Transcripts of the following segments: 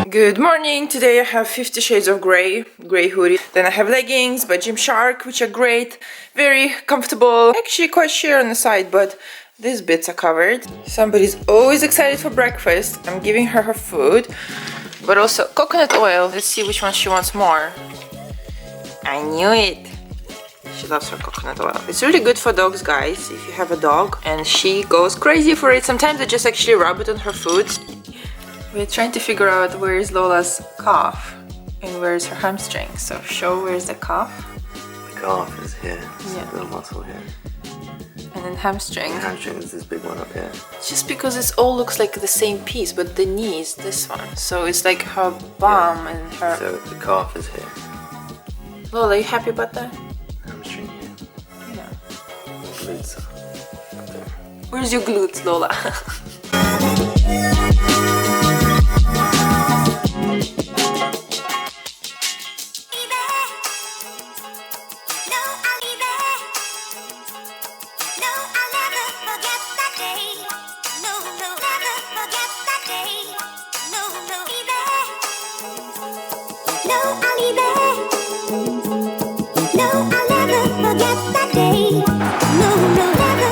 Good morning. Today I have 50 shades of gray hoodie. Then I have leggings by Gymshark, which are great, very comfortable. Actually quite sheer on the side, but these bits are covered. Somebody's always excited for breakfast. I'm giving her her food, but also coconut oil. Let's see which one she wants more. I knew it. She loves her coconut oil. It's really good for dogs, guys, if you have a dog. And she goes crazy for it. Sometimes I just actually rub it on her food. We're trying to figure out where is Lola's calf and where is her hamstring. So show where's the calf. The calf is here. It's a little muscle here. And then hamstring. The hamstring is this big one up here. Just because it all looks like the same piece, but the knee is this one. So it's like her bum and her... So the calf is here. Lola, are you happy about that? Hamstring here. Yeah. Glutes up there. Where's your glutes, Lola?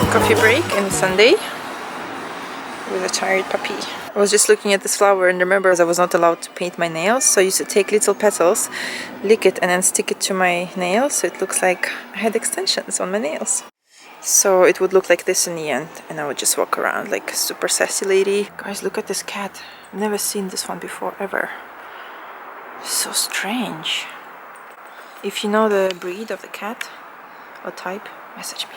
Coffee break and Sunday with a tired puppy. I was just looking at this flower and remember I was not allowed to paint my nails, so I used to take little petals, lick it and then stick it to my nails so it looks like I had extensions on my nails. So it would look like this in the end and I would just walk around like a super sassy lady. Guys, look at this cat. I've never seen this one before ever. So strange. If you know the breed of the cat or type, message me.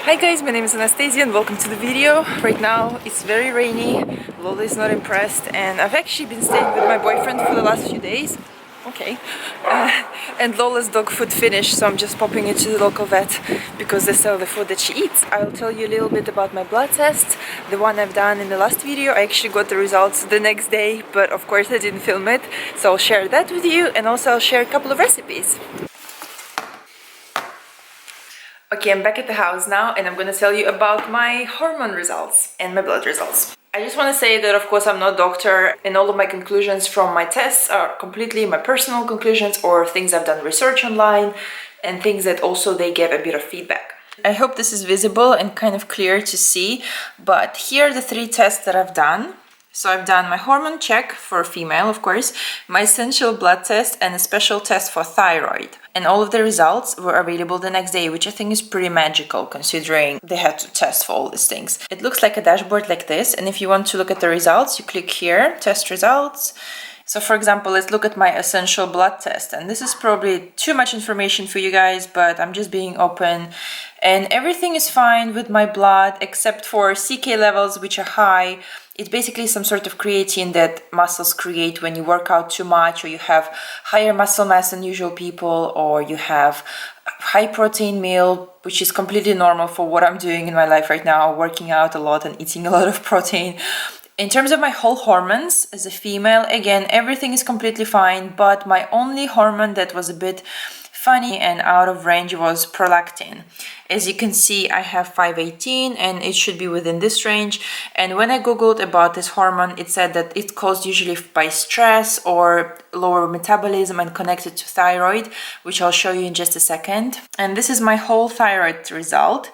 Hi guys, my name is Anastasia and welcome to the video. Right now it's very rainy, Lola is not impressed and I've actually been staying with my boyfriend for the last few days. Okay. And Lola's dog food finished, so I'm just popping into the local vet because they sell the food that she eats. I'll tell you a little bit about my blood test, the one I've done in the last video. I actually got the results the next day, but of course I didn't film it, so I'll share that with you and also I'll share a couple of recipes. Okay, I'm back at the house now and I'm gonna tell you about my hormone results and my blood results. I just want to say that of course I'm not a doctor and all of my conclusions from my tests are completely my personal conclusions or things I've done research online and things that also they gave a bit of feedback. I hope this is visible and kind of clear to see, but here are the 3 tests that I've done. So I've done my hormone check for a female, of course, my essential blood test and a special test for thyroid. And all of the results were available the next day, which I think is pretty magical considering they had to test for all these things. It looks like a dashboard like this. And if you want to look at the results, you click here, test results. So for example, let's look at my essential blood test. And this is probably too much information for you guys, but I'm just being open. And everything is fine with my blood except for CK levels, which are high. It's basically some sort of creatine that muscles create when you work out too much or you have higher muscle mass than usual people or you have high protein meal, which is completely normal for what I'm doing in my life right now, working out a lot and eating a lot of protein. In terms of my whole hormones as a female, again, everything is completely fine, but my only hormone that was a bit funny and out of range was prolactin. As you can see, I have 518 and it should be within this range. And when I googled about this hormone, it said that it's caused usually by stress or lower metabolism and connected to thyroid, which I'll show you in just a second. And this is my whole thyroid result.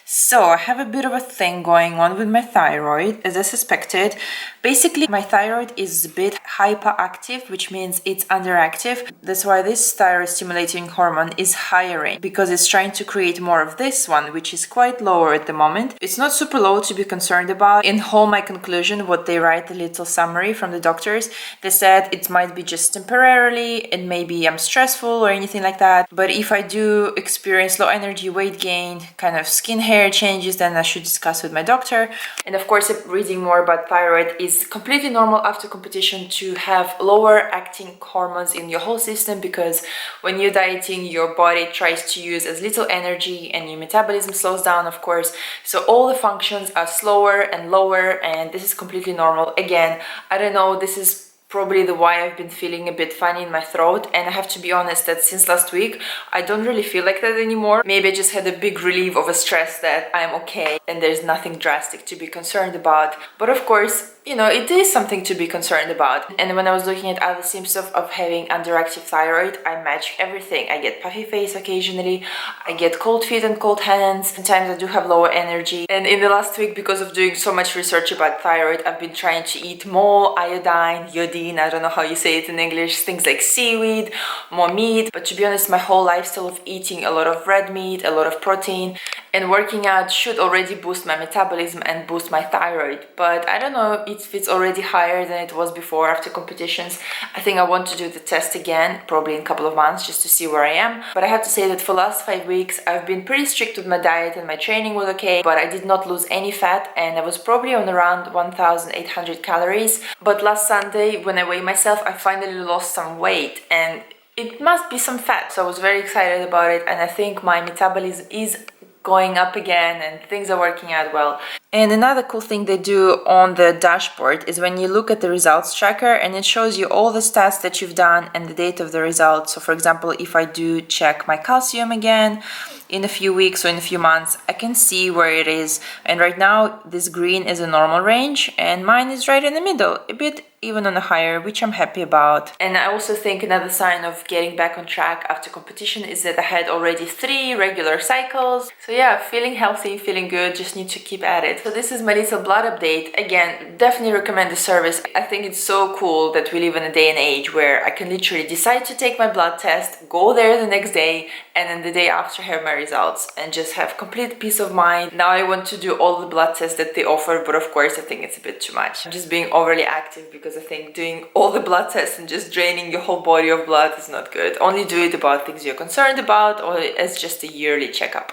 So I have a bit of a thing going on with my thyroid, as I suspected. Basically, my thyroid is a bit hyperactive, which means it's underactive. That's why this thyroid stimulating hormone is higher because it's trying to create more of this one, which is quite lower at the moment. It's not super low to be concerned about. In whole, my conclusion, what they write, a little summary from the doctors, they said it might be just temporarily and maybe I'm stressful or anything like that. But if I do experience low energy, weight gain, kind of skin hair changes, then I should discuss with my doctor. And of course, reading more about thyroid is completely normal after competition to have lower acting hormones in your whole system because when you're dieting, your body tries to use as little energy and your metabolism slows down, of course. So all the functions are slower and lower, and this is completely normal. Again, I don't know, this is probably the why I've been feeling a bit funny in my throat, and I have to be honest that since last week I don't really feel like that anymore. Maybe I just had a big relief of a stress that I'm okay and there's nothing drastic to be concerned about. But of course, you know, it is something to be concerned about. And when I was looking at other symptoms of having underactive thyroid, I match everything. I get puffy face occasionally, I get cold feet and cold hands, sometimes I do have lower energy. And in the last week, because of doing so much research about thyroid, I've been trying to eat more iodine, iodine, I don't know how you say it in English, things like seaweed, more meat. But to be honest, my whole lifestyle of eating a lot of red meat, a lot of protein, and working out should already boost my metabolism and boost my thyroid. But I don't know if it's already higher than it was before after competitions. I think I want to do the test again, probably in a couple of months, just to see where I am. But I have to say that for the last 5 weeks, I've been pretty strict with my diet and my training was okay, but I did not lose any fat and I was probably on around 1,800 calories. But last Sunday, when I weighed myself, I finally lost some weight and it must be some fat. So I was very excited about it and I think my metabolism is going up again and things are working out well. And another cool thing they do on the dashboard is when you look at the results tracker and it shows you all the stats that you've done and the date of the results. So for example, if I do check my calcium again in a few weeks or in a few months, I can see where it is. And right now this green is a normal range and mine is right in the middle, a bit even on a higher, which I'm happy about. And I also think another sign of getting back on track after competition is that I had already 3 regular cycles. So yeah, feeling healthy, feeling good, just need to keep at it. So this is my little blood update. Again, definitely recommend the service. I think it's so cool that we live in a day and age where I can literally decide to take my blood test, go there the next day, and then the day after have my results and just have complete peace of mind. Now I want to do all the blood tests that they offer, but of course I think it's a bit too much. I'm just being overly active because I think doing all the blood tests and just draining your whole body of blood is not good. Only do it about things you're concerned about or as just a yearly checkup.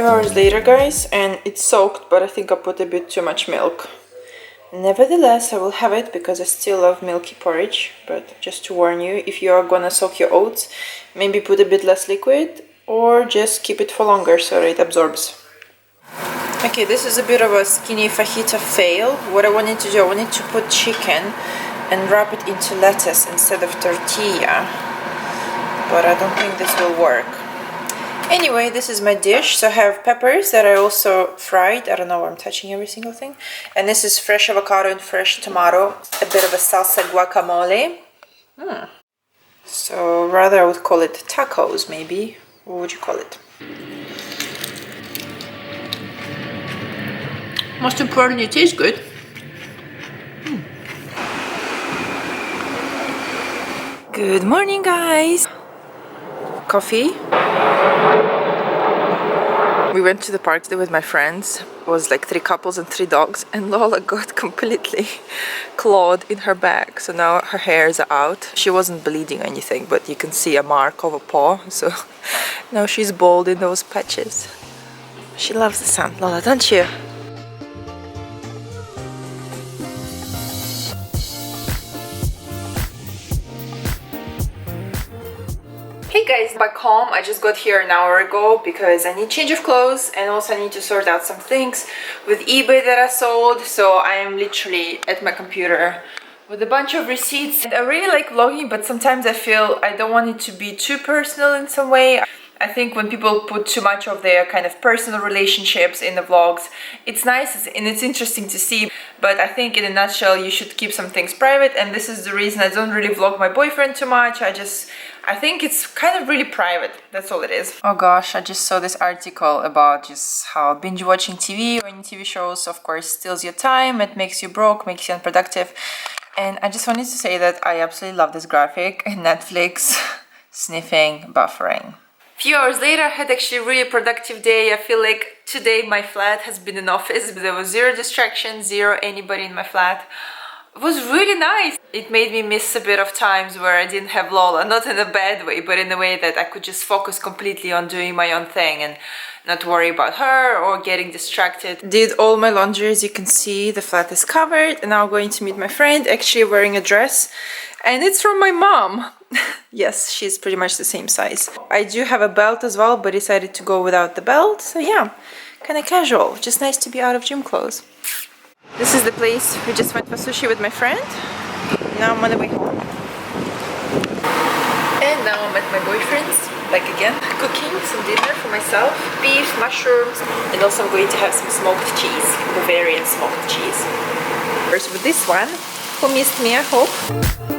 Hours later, guys, and it's soaked, but I think I put a bit too much milk. Nevertheless, I will have it because I still love milky porridge, but just to warn you, if you are gonna soak your oats, maybe put a bit less liquid or just keep it for longer so it absorbs. Okay, this is a bit of a skinny fajita fail. What I wanted to do, I wanted to put chicken and wrap it into lettuce instead of tortilla, but I don't think this will work. Anyway, this is my dish. So I have peppers that I also fried. I don't know why I'm touching every single thing. And this is fresh avocado and fresh tomato. A bit of a salsa guacamole. So rather I would call it tacos maybe. What would you call it? Most importantly, it tastes good. Good morning, guys. Coffee. We went to the park today with my friends. It was like 3 couples and 3 dogs, and Lola got completely clawed in her back. So now her hairs are out. She wasn't bleeding or anything, but you can see a mark of a paw. So now she's bald in those patches. She loves the sun, Lola, don't you? Hey guys, back home. I just got here an hour ago because I need change of clothes and also I need to sort out some things with eBay that I sold. So I am literally at my computer with a bunch of receipts. And I really like vlogging, but sometimes I feel I don't want it to be too personal in some way. I think when people put too much of their kind of personal relationships in the vlogs, it's nice and it's interesting to see, but I think in a nutshell you should keep some things private, and this is the reason I don't really vlog my boyfriend too much. I think it's kind of really private. That's all it is. Oh gosh, I just saw this article about just how binge watching TV or any TV shows, of course, steals your time. It makes you broke, makes you unproductive. And I just wanted to say that I absolutely love this graphic. Netflix sniffing, buffering. Few hours later, I had actually a really productive day. I feel like today my flat has been an office. There was zero distractions, zero anybody in my flat. It was really nice. It made me miss a bit of times where I didn't have Lola, not in a bad way, but in a way that I could just focus completely on doing my own thing and not worry about her or getting distracted. Did all my laundry. As you can see, the flat is covered, and now I'm going to meet my friend, actually wearing a dress, and it's from my mom. Yes, she's pretty much the same size. I do have a belt as well, but decided to go without the belt, so yeah, kind of casual, just nice to be out of gym clothes. This is the place we just went for sushi with my friend. Now I'm on the way home. And now I'm at my boyfriend's, back again, cooking some dinner for myself. Beef, mushrooms, and also I'm going to have some smoked cheese, Bavarian smoked cheese. First with this one, who missed me, I hope.